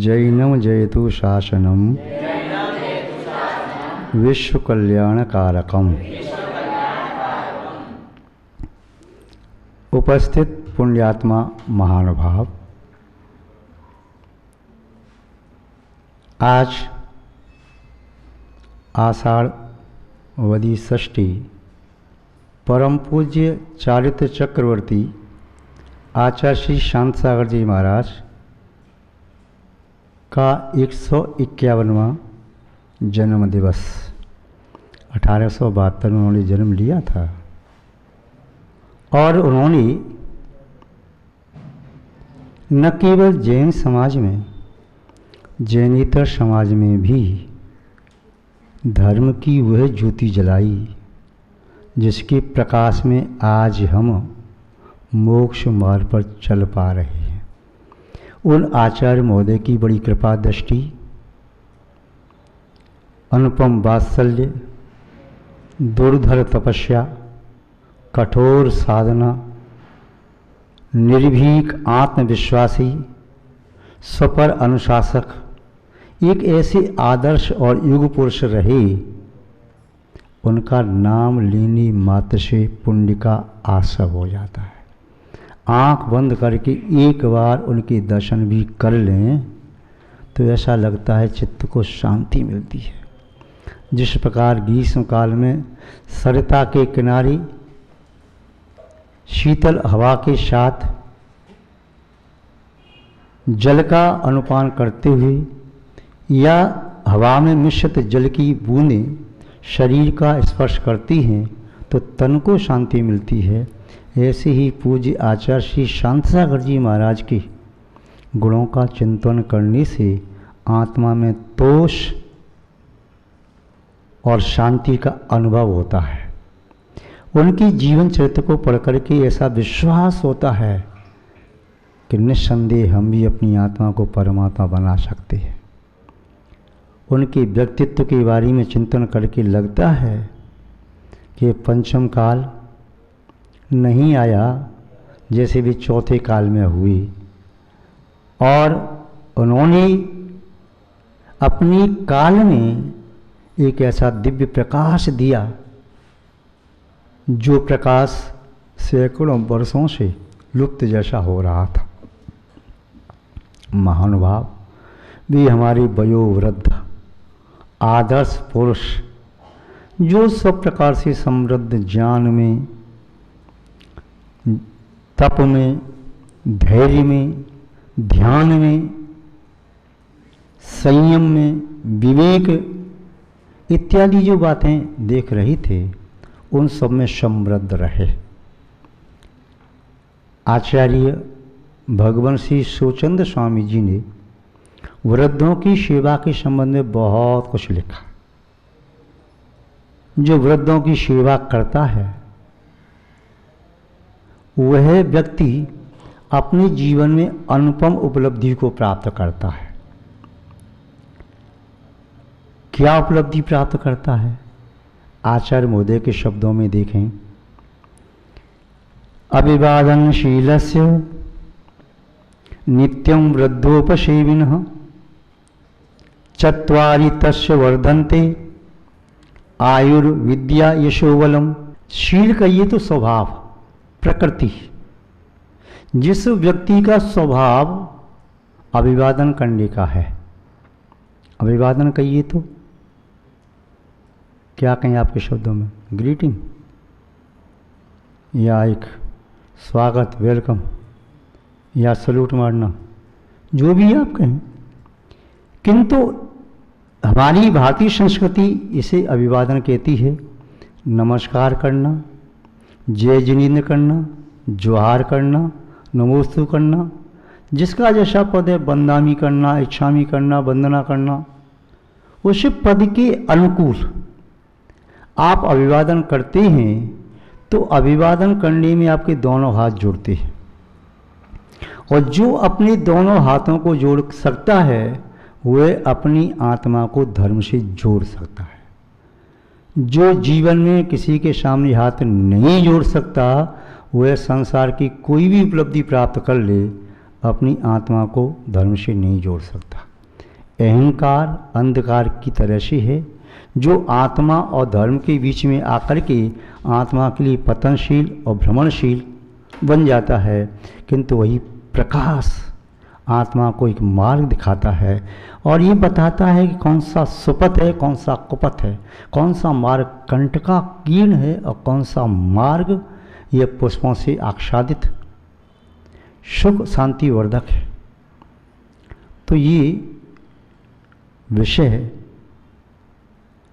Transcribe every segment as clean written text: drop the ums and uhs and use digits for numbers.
जैनम जयतु शासनम विश्व कल्याणकारकम। उपस्थित पुण्यात्मा महानुभाव, आज आषाढ़ वदी षष्ठी परम पूज्य चारित्र चक्रवर्ती आचार्य श्री शांत सागर जी महाराज का 151वां जन्म दिवस। 1872 में उन्होंने जन्म लिया था और उन्होंने न केवल जैन समाज में, जैनेतर समाज में भी धर्म की वह ज्योति जलाई जिसके प्रकाश में आज हम मोक्ष मार्ग पर चल पा रहे हैं। उन आचार्य महोदय की बड़ी कृपा दृष्टि, अनुपम वात्सल्य, दुर्धर तपस्या, कठोर साधना, निर्भीक आत्मविश्वासी, स्वपर अनुशासक, एक ऐसे आदर्श और युग पुरुष रहे, उनका नाम लेने मात्र से पुण्य का आशा हो जाता है। आँख बंद करके एक बार उनके दर्शन भी कर लें तो ऐसा लगता है चित्त को शांति मिलती है। जिस प्रकार ग्रीष्म काल में सरिता के किनारे शीतल हवा के साथ जल का अनुपान करते हुए या हवा में मिश्रित जल की बूंदें शरीर का स्पर्श करती हैं तो तन को शांति मिलती है, ऐसे ही पूज्य आचार्य श्री शांत सागर जी महाराज के गुणों का चिंतन करने से आत्मा में तोष और शांति का अनुभव होता है। उनकी जीवन चरित्र को पढ़कर के ऐसा विश्वास होता है कि निस्संदेह हम भी अपनी आत्मा को परमात्मा बना सकते हैं। उनके व्यक्तित्व के बारे में चिंतन करके लगता है कि पंचम काल नहीं आया जैसे भी चौथे काल में हुई, और उन्होंने अपनी काल में एक ऐसा दिव्य प्रकाश दिया जो प्रकाश सैकड़ों वर्षों से लुप्त जैसा हो रहा था। महानुभाव, वे हमारे वयोवृद्ध आदर्श पुरुष जो सब प्रकार से समृद्ध ज्ञान में, तप में, धैर्य में, ध्यान में, संयम में, विवेक इत्यादि जो बातें देख रहे थे उन सब में समृद्ध रहे। आचार्य भगवान श्री सोचंद स्वामी जी ने वृद्धों की सेवा के संबंध में बहुत कुछ लिखा। जो वृद्धों की सेवा करता है वह व्यक्ति अपने जीवन में अनुपम उपलब्धि को प्राप्त करता है। क्या उपलब्धि प्राप्त करता है? आचार्य महोदय के शब्दों में देखें, अभिवादनशीलस्य नित्यं वृद्धोपसेविनः चत्वारि तस्य वर्धन्ते आयुर्विद्या यशोबलम। शील का ये तो स्वभाव, प्रकृति। जिस व्यक्ति का स्वभाव अभिवादन करने का है, अभिवादन कहिए तो क्या कहें आपके शब्दों में? ग्रीटिंग या एक स्वागत, वेलकम या सल्यूट मारना, जो भी आप कहें, किंतु हमारी भारतीय संस्कृति इसे अभिवादन कहती है। नमस्कार करना, जय जिनेन्द्र करना, जोहार करना, नमोस्तु करना, जिसका जैसा पद है, बंदामी करना, इच्छामी करना, वंदना करना, उस पद के अनुकूल आप अभिवादन करते हैं तो अभिवादन करने में आपके दोनों हाथ जुड़ते हैं, और जो अपने दोनों हाथों को जोड़ सकता है वह अपनी आत्मा को धर्म से जोड़ सकता है। जो जीवन में किसी के सामने हाथ नहीं जोड़ सकता वह संसार की कोई भी उपलब्धि प्राप्त कर ले, अपनी आत्मा को धर्म से नहीं जोड़ सकता। अहंकार अंधकार की तरह से है, जो आत्मा और धर्म के बीच में आकर के आत्मा के लिए पतनशील और भ्रमणशील बन जाता है, किंतु वही प्रकाश आत्मा को एक मार्ग दिखाता है और ये बताता है कि कौन सा सुपथ है, कौन सा कुपथ है, कौन सा मार्ग कंटका कीर्ण है और कौन सा मार्ग ये पुष्पों से आच्छादित सुख शांति वर्धक है। तो ये विषय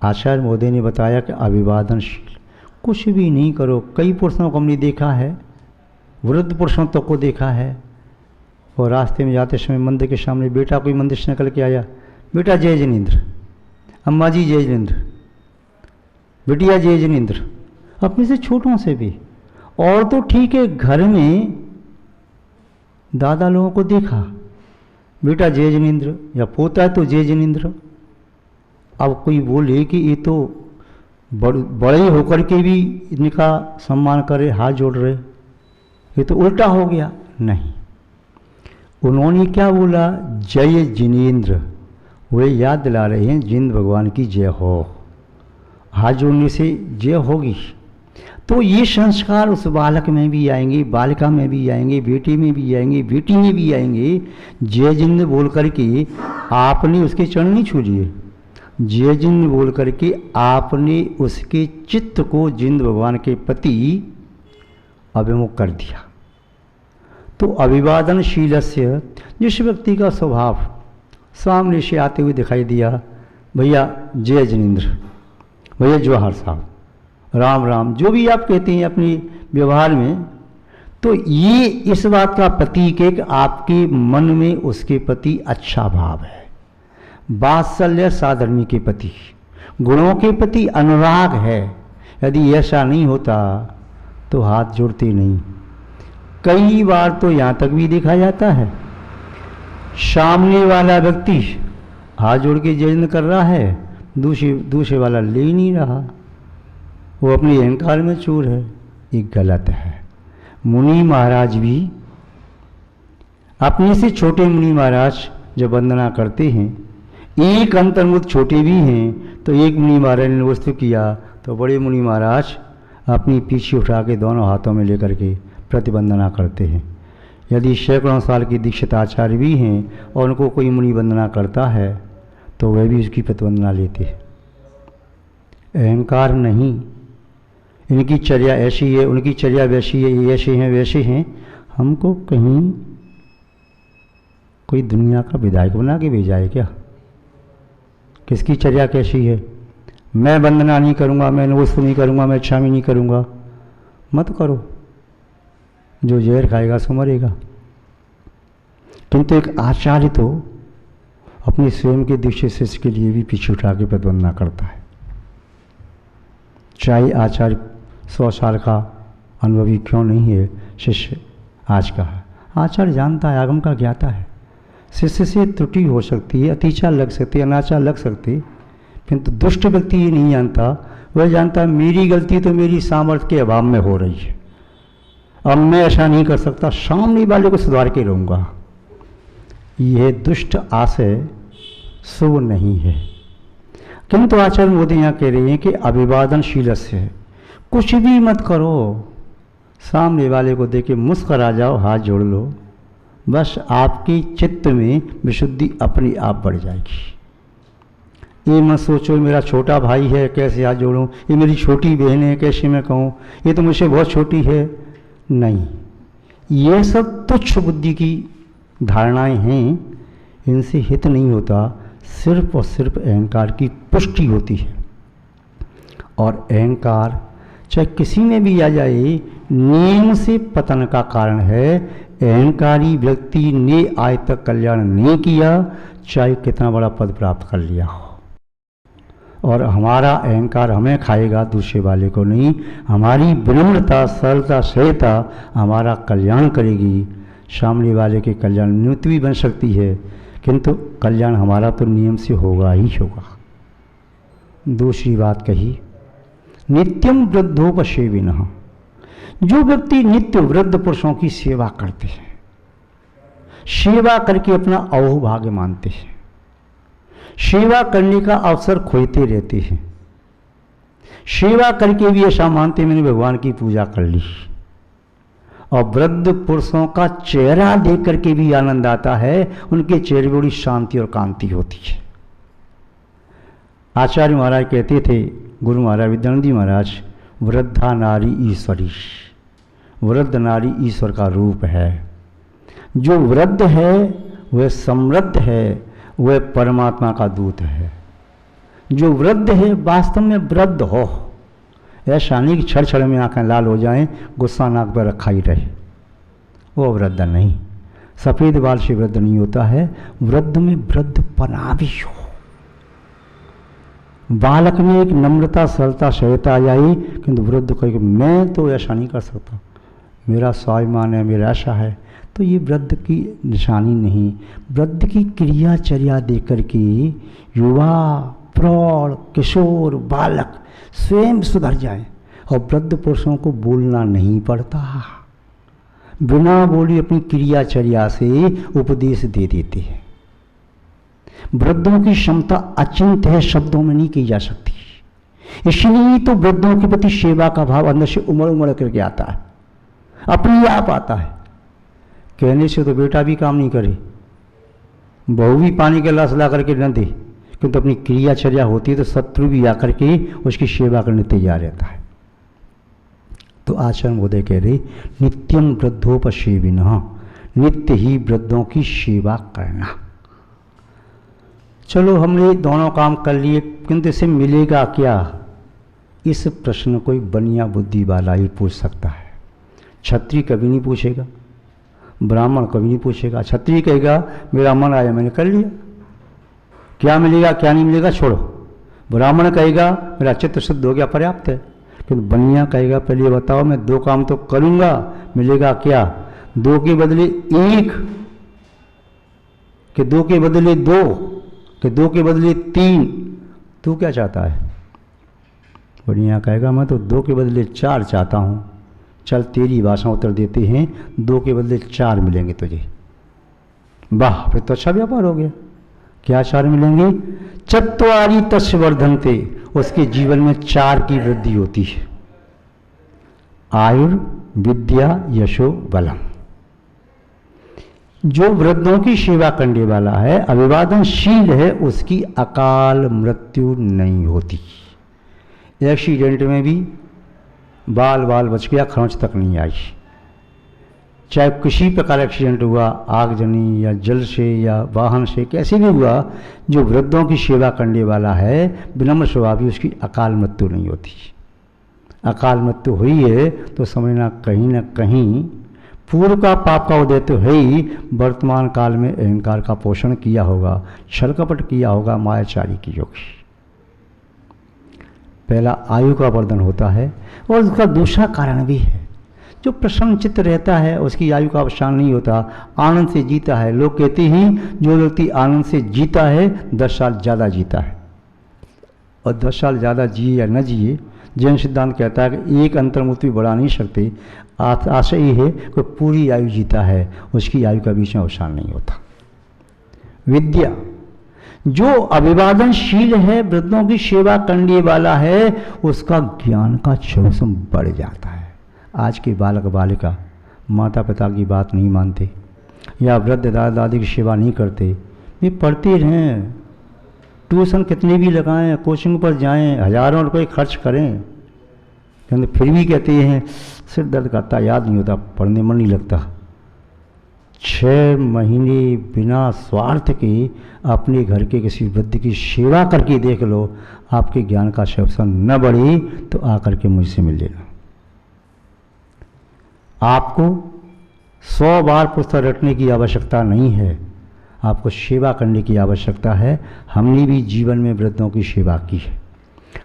आचार्य महोदय ने बताया कि अभिवादनशील, कुछ भी नहीं करो। कई पुरुषों को हमने देखा है, वृद्ध पुरुषों तक को देखा है, और रास्ते में जाते समय मंदिर के सामने बेटा कोई मंदिर से निकल के आया, बेटा जय जिनेंद्र, अम्मा जी जय जिनेंद्र, बिटिया जय जिनेंद्र, अपने से छोटों से भी। और तो ठीक है, घर में दादा लोगों को देखा, बेटा जय जिनेंद्र, या पोता है तो जय जिनेंद्र। अब कोई बोले कि ये तो बड़े होकर के भी इनका सम्मान करे, हाथ जोड़ रहे, ये तो उल्टा हो गया। नहीं, उन्होंने क्या बोला, जय जिनेंद्र, वे याद दिला रहे हैं जिंद भगवान की जय हो, हाथ जोड़ने से जय होगी। तो ये संस्कार उस बालक में भी आएंगे, बालिका में भी आएंगे, बेटे में भी आएंगे, बेटी में भी आएंगे। जय जिंद बोल करके आपने उसके चरण नहीं छू लिए, जय जिंद बोल करके आपने उसके चित्त को जिंद भगवान के प्रति अभिमुख कर दिया। तो अभिवादनशीलस्य, जिस व्यक्ति का स्वभाव सामने से आते हुए दिखाई दिया, भैया जय जिनेंद्र, भैया जवाहर साहब, राम राम, जो भी आप कहते हैं अपने व्यवहार में, तो ये इस बात का प्रतीक है कि आपके मन में उसके प्रति अच्छा भाव है, वात्सल्य साधर्मी के प्रति, गुणों के प्रति अनुराग है। यदि ऐसा नहीं होता तो हाथ जोड़ते नहीं। कई बार तो यहाँ तक भी देखा जाता है, सामने वाला व्यक्ति हाथ जोड़ के जय कर रहा है, दूसरे वाला ले ही नहीं रहा, वो अपने अहंकार में चूर है। ये गलत है। मुनि महाराज भी, अपने से छोटे मुनि महाराज जब वंदना करते हैं, एक अंतर्मुख छोटे भी हैं, तो एक मुनि महाराज ने वस्तु किया तो बड़े मुनि महाराज अपनी पीछे उठा के दोनों हाथों में लेकर के प्रतिवंदना करते हैं। यदि सैकड़ों साल के दीक्षित आचार्य भी हैं और उनको कोई मुनि वंदना करता है तो वह भी उसकी प्रतिवंदना लेते हैं। अहंकार नहीं, इनकी चर्या ऐसी है, उनकी चर्या वैसी है, ये ऐसे हैं वैसे हैं, हमको कहीं कोई दुनिया का विधायक बना के भेजा है क्या? किसकी चर्या कैसी है? मैं वंदना नहीं करूँगा, मैं नमस्ते नहीं करूँगा, मैं क्षमा नहीं करूँगा, मत करो, जो जहर खाएगा सो मरेगा। किंतु एक आचार्य तो अपने स्वयं के दीक्षित शिष्य के लिए भी पीछे उठा के प्रतिवंदना करता है। चाहे आचार्य 100 साल का अनुभवी क्यों नहीं है, शिष्य आज का है। आचार्य जानता है, आगम का ज्ञाता है, शिष्य से त्रुटि हो सकती है, अतिचार लग सकती है, अनाचार लग सकती है, किंतु दुष्ट व्यक्ति ये नहीं जानता। वह जानता है मेरी गलती तो मेरी सामर्थ्य के अभाव में हो रही है, अब मैं ऐसा नहीं कर सकता, सामने वाले को सुधार के रहूँगा। यह दुष्ट आशय शुभ नहीं है। किंतु आचार्य मोदी यहाँ कह रहे हैं कि अभिवादनशील से कुछ भी मत करो, सामने वाले को देख के मुस्करा जाओ, हाथ जोड़ लो, बस आपकी चित्त में विशुद्धि अपने आप बढ़ जाएगी। ये मत सोचो मेरा छोटा भाई है कैसे हाथ जोड़ूं, ये मेरी छोटी बहन है कैसे मैं कहूँ, ये तो मुझसे बहुत छोटी है। नहीं, ये सब तुच्छ बुद्धि की धारणाएं हैं, इनसे हित नहीं होता, सिर्फ और सिर्फ अहंकार की पुष्टि होती है। और अहंकार चाहे किसी में भी आ जाए, नियम से पतन का कारण है। अहंकारी व्यक्ति ने आज तक कल्याण नहीं किया, चाहे कितना बड़ा पद प्राप्त कर लिया हो। और हमारा अहंकार हमें खाएगा, दूसरे वाले को नहीं। हमारी विनम्रता, सरलता, सहजता हमारा कल्याण करेगी। सामने वाले के कल्याण निमित्त भी बन सकती है, किंतु कल्याण हमारा तो नियम से होगा ही होगा। दूसरी बात कही, नित्यम वृद्धोपसेविनः, जो व्यक्ति नित्य वृद्ध पुरुषों की सेवा करते हैं, सेवा करके अपना अहोभाग्य मानते हैं, सेवा करने का अवसर खोते रहते हैं। सेवा करके भी ऐसा मानते मैंने भगवान की पूजा कर ली। और वृद्ध पुरुषों का चेहरा देख करके भी आनंद आता है, उनके चेहरे में बड़ी शांति और कांति होती है। आचार्य महाराज कहते थे, गुरु महाराज विद्यानंद जी महाराज, वृद्धा नारी ईश्वरी, वृद्ध नारी ईश्वर का रूप है। जो वृद्ध है वह समृद्ध है, वह परमात्मा का दूत है। जो वृद्ध है वास्तव में वृद्ध हो, ऐसा नहीं कि छड़ छड़ में आंखें लाल हो जाएं, गुस्सा नाक पर रखा ही रहे, वो वृद्ध नहीं। सफ़ेद बाल से वृद्ध नहीं होता है, वृद्ध में वृद्धपना भी हो। बालक में एक नम्रता सरलता सहजता आ जाए, किंतु वृद्ध कहे मैं तो ऐसा नहीं कर सकता, मेरा स्वाभिमान है, मेरा ऐसा है, तो ये वृद्ध की निशानी नहीं। वृद्ध की क्रियाचर्या देख कर के युवा, प्रौढ़, किशोर, बालक स्वयं सुधर जाए। और वृद्ध पुरुषों को बोलना नहीं पड़ता, बिना बोली अपनी क्रियाचर्या से उपदेश दे देते हैं। वृद्धों की क्षमता अचिंत है, शब्दों में नहीं की जा सकती। इसलिए तो वृद्धों के प्रति सेवा का भाव अंदर से उमड़ उमड़ करके आता है, अपने आप आता है। कहने से तो बेटा भी काम नहीं करे, बहू भी पानी के गिलास ला करके न दे, किंतु अपनी क्रियाचर्या होती है तो शत्रु भी आकर के उसकी सेवा करने तैयार रहता है। तो आचार्य महोदय कह रहे, नित्यम वृद्धोपसेविनः, नित्य ही वृद्धों की सेवा करना। चलो हमने दोनों काम कर लिए, किंतु इसे मिलेगा क्या? इस प्रश्न कोई बनिया बुद्धि वाला ही पूछ सकता है। क्षत्रिय कभी नहीं पूछेगा, ब्राह्मण कभी नहीं पूछेगा। क्षत्रिय कहेगा मेरा मन आया मैंने कर लिया, क्या मिलेगा क्या नहीं मिलेगा छोड़ो। ब्राह्मण कहेगा मेरा चित्त शुद्ध हो गया, पर्याप्त है। किंतु बनिया कहेगा पहले बताओ मैं दो काम तो करूंगा, मिलेगा क्या? दो के बदले एक, कि दो के बदले दो, कि दो के बदले तीन? तू क्या चाहता है? बनिया कहेगा मैं तो दो के बदले चार चाहता हूँ। चल तेरी भाषा उत्तर देते हैं, दो के बदले चार मिलेंगे तुझे। वाह, फिर तो अच्छा व्यापार हो गया। क्या चार मिलेंगे? चत्वारि तस्य वर्धन्ते, उसके जीवन में चार की वृद्धि होती है। आयुर विद्या यशो बलम। जो वृद्धों की सेवा करने वाला है, अभिवादनशील है, उसकी अकाल मृत्यु नहीं होती। एक्सीडेंट में भी बाल बाल बच गया, खरोंच तक नहीं आई। चाहे किसी प्रकार एक्सीडेंट हुआ, आगजनी या जल से या वाहन से, कैसे भी हुआ, जो वृद्धों की सेवा करने वाला है विनम्र स्वभावी, उसकी अकाल मृत्यु नहीं होती। अकाल मृत्यु हुई है तो समझना कहीं ना कहीं पूर्व का पाप का उदय तो है ही, वर्तमान काल में अहंकार का पोषण किया होगा, छल कपट किया होगा, मायाचारी की होगी। पहला आयु का वर्धन होता है, और उसका दूसरा कारण भी है, जो प्रसन्न चित्त रहता है उसकी आयु का अवसान नहीं होता, आनंद से जीता है। लोग कहते हैं जो व्यक्ति आनंद से जीता है 10 साल ज़्यादा जीता है। और 10 साल ज़्यादा जिए या न जिए, जैन सिद्धांत कहता है कि एक अंतर्मुक्ति भी बढ़ा नहीं सकते। आशा ये है कि पूरी आयु जीता है, उसकी आयु का बीच में अवसान नहीं होता। विद्या, जो अभिवादनशील है, वृद्धों की सेवा करने वाला है, उसका ज्ञान का क्षमता बढ़ जाता है। आज के बालक बालिका माता पिता की बात नहीं मानते, या वृद्ध दादा दादी की सेवा नहीं करते, वे पढ़ते रहें, ट्यूशन कितने भी लगाएं, कोचिंग पर जाएं, हज़ारों रुपए खर्च करें, किंतु फिर भी कहते हैं सिर दर्द करता, याद नहीं होता, पढ़ने मन नहीं लगता। 6 महीने बिना स्वार्थ के अपने घर के किसी वृद्ध की सेवा करके देख लो, आपके ज्ञान का शोषण न बढ़े तो आकर के मुझसे मिल लेना। आपको 100 बार पुस्तक रटने की आवश्यकता नहीं है, आपको सेवा करने की आवश्यकता है। हमने भी जीवन में वृद्धों की सेवा की है,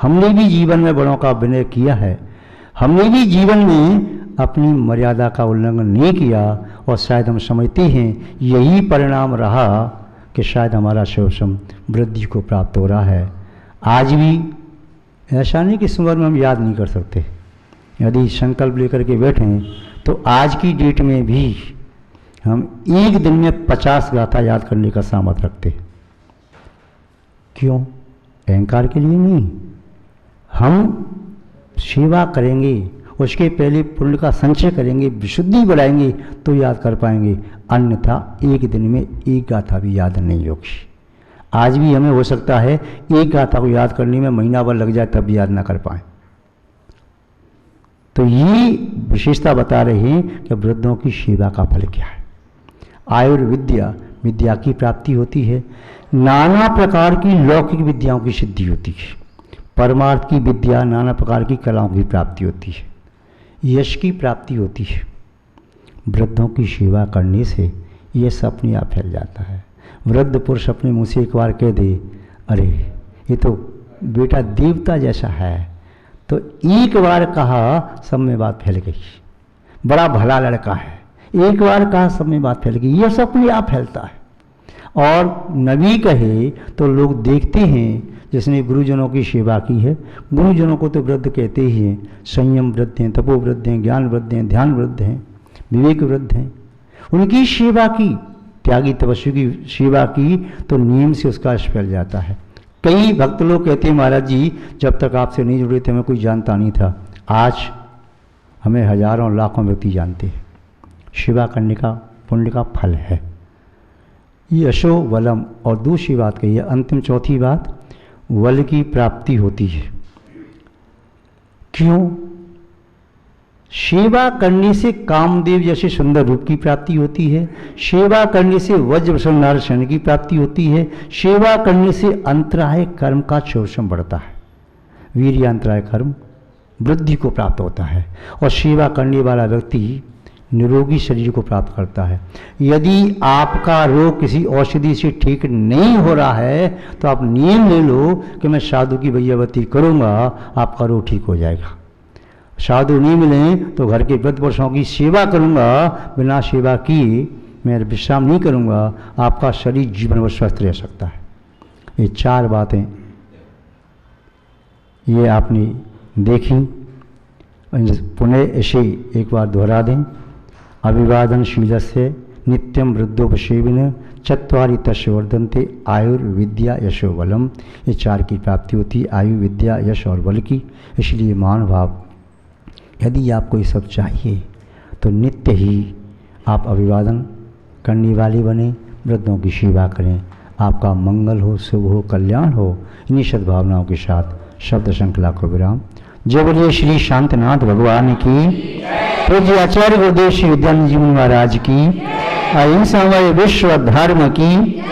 हमने भी जीवन में बड़ों का विनय किया है, हमने भी जीवन में अपनी मर्यादा का उल्लंघन नहीं किया, और शायद हम समझते हैं यही परिणाम रहा कि शायद हमारा शोषण वृद्धि को प्राप्त हो रहा है। आज भी ऐसा नहीं कि इस उम्र में हम याद नहीं कर सकते, यदि संकल्प लेकर के बैठें तो आज की डेट में भी हम एक दिन में 50 गाथा याद करने का सामर्थ्य रखते हैं। क्यों? अहंकार के लिए नहीं। हम सेवा करेंगे, उसके पहले पुण्य का संचय करेंगे, विशुद्धि बढ़ाएंगे तो याद कर पाएंगे, अन्यथा एक दिन में एक गाथा भी याद नहीं होगी। आज भी हमें हो सकता है एक गाथा को याद करने में महीना भर लग जाए तब भी याद ना कर पाए। तो ये विशेषता बता रहे हैं कि वृद्धों की सेवा का फल क्या है। आयुर्विद्या, विद्या की प्राप्ति होती है, नाना प्रकार की लौकिक विद्याओं की सिद्धि होती है। परमार्थ की विद्या, नाना प्रकार की कलाओं की प्राप्ति होती है, यश की प्राप्ति होती है। वृद्धों की सेवा करने से ये सब अपने आप फैल जाता है। वृद्ध पुरुष अपने मुँह से एक बार कह दे, अरे ये तो बेटा देवता जैसा है, तो एक बार कहा सब में बात फैल गई, बड़ा भला लड़का है, एक बार कहा सब में बात फैल गई। ये सब अपने आप फैलता है। और नबी कहे तो लोग देखते हैं जिसने गुरुजनों की सेवा की है। गुरुजनों को तो वृद्ध कहते ही हैं, संयम वृद्ध हैं, तपो वृद्ध हैं, ज्ञान वृद्ध हैं, ध्यान वृद्ध हैं, विवेक वृद्ध हैं। उनकी सेवा की, त्यागी तपस्वी की सेवा की तो नियम से उसका यश फैल जाता है। कई भक्त लोग कहते हैं, महाराज जी जब तक आपसे नहीं जुड़े थे हमें कोई जानता नहीं था, आज हमें हजारों लाखों व्यक्ति जानते हैं। सेवा करने का पुण्य का फल है। यशो वलम, और दूसरी बात कही है, अंतिम चौथी बात, वल की प्राप्ति होती है। क्यों? सेवा करने से कामदेव जैसे सुंदर रूप की प्राप्ति होती है, सेवा करने से वज्रवसन नारसन की प्राप्ति होती है, सेवा करने से अंतराय कर्म का शोषण बढ़ता है, वीर्यांतराय कर्म वृद्धि को प्राप्त होता है, और सेवा करने वाला व्यक्ति निरोगी शरीर को प्राप्त करता है। यदि आपका रोग किसी औषधि से ठीक नहीं हो रहा है तो आप नियम ले लो कि मैं साधु की भैयावती करूँगा, आपका रोग ठीक हो जाएगा। साधु नहीं मिले तो घर के वृद्ध पुरुषों की सेवा करूँगा, बिना सेवा की मैं विश्राम नहीं करूँगा, आपका शरीर जीवन भर स्वस्थ रह सकता है। ये चार बातें ये आपने देखी, पुनः इसे एक बार दोहरा दें। अभिवादनशीलस्य नित्यम वृद्धोपसेविन चत्वारि तस्य वर्धन्ते आयुर्विद्या यशो बलम। ये चार की प्राप्ति होती है, आयु, विद्या, यश और बल की। इसलिए महानुभाव, यदि आपको ये सब चाहिए तो नित्य ही आप अभिवादन करने वाले बने, वृद्धों की सेवा करें। आपका मंगल हो, शुभ हो, कल्याण हो। इन्हीं सद्भावनाओं के साथ शब्द श्रृंखला को विराम। जय बोलिए श्री शांतनाथ भगवान की, पूज्य आचार्य गुरुदेव श्री विद्यानंद जी महाराज की, अहिंसा विश्व धर्म की।